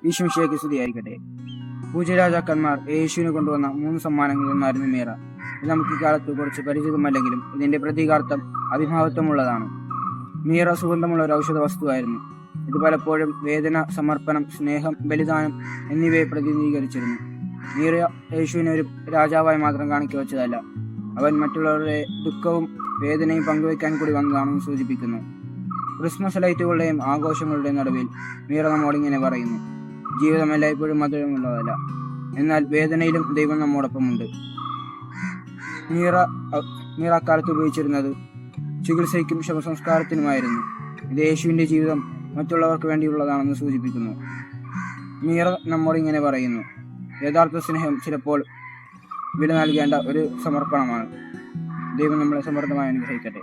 ഈശോമിശിഹായ്ക്ക് സ്തുതിയായിരിക്കട്ടെ. പൂജ്യരാജാക്കന്മാർ യേശുവിന് കൊണ്ടുവന്ന 3 സമ്മാനങ്ങളിൽ ഒന്നായിരുന്നു മീറ. ഇത് നമുക്ക് ഇക്കാലത്ത് കുറച്ച് പരിചിതമല്ലെങ്കിലും ഇതിന്റെ പ്രതീകാർത്ഥം അതിമഹത്വമുള്ളതാണ്. മീറ സുഗന്ധമുള്ള ഒരു ഔഷധ വസ്തുവായിരുന്നു. ഇത് പലപ്പോഴും വേദന, സമർപ്പണം, സ്നേഹം, ബലിദാനം എന്നിവയെ പ്രതിനിധീകരിച്ചിരുന്നു. മീറ യേശുവിനെ ഒരു രാജാവായി മാത്രം കാണിക്കവച്ചതല്ല, അവൻ മറ്റുള്ളവരുടെ ദുഃഖവും വേദനയും പങ്കുവയ്ക്കാൻ കൂടി വന്നതാണെന്ന് സൂചിപ്പിക്കുന്നു. ക്രിസ്മസ് ലൈറ്റുകളുടെയും ആഘോഷങ്ങളുടെയും നടുവിൽ മീറ നമ്മോടിങ്ങനെ പറയുന്നു: ജീവിതം എല്ലായ്പ്പോഴും മധുരമുള്ളതല്ല, എന്നാൽ വേദനയിലും ദൈവം നമ്മോടൊപ്പമുണ്ട്. മീറ അക്കാലത്ത് ഉപയോഗിച്ചിരുന്നത് ചികിത്സയ്ക്കും ശവസംസ്കാരത്തിനുമായിരുന്നു. ഇത് യേശുവിൻ്റെ ജീവിതം മറ്റുള്ളവർക്ക് വേണ്ടിയുള്ളതാണെന്ന് സൂചിപ്പിക്കുന്നു. മീറ നമ്മോടിങ്ങനെ പറയുന്നു: യഥാർത്ഥ സ്നേഹം ചിലപ്പോൾ വില നൽകേണ്ട ഒരു സമർപ്പണമാണ്. ദൈവം നമ്മളെ സമൃദ്ധമായി അനുഗ്രഹിക്കട്ടെ.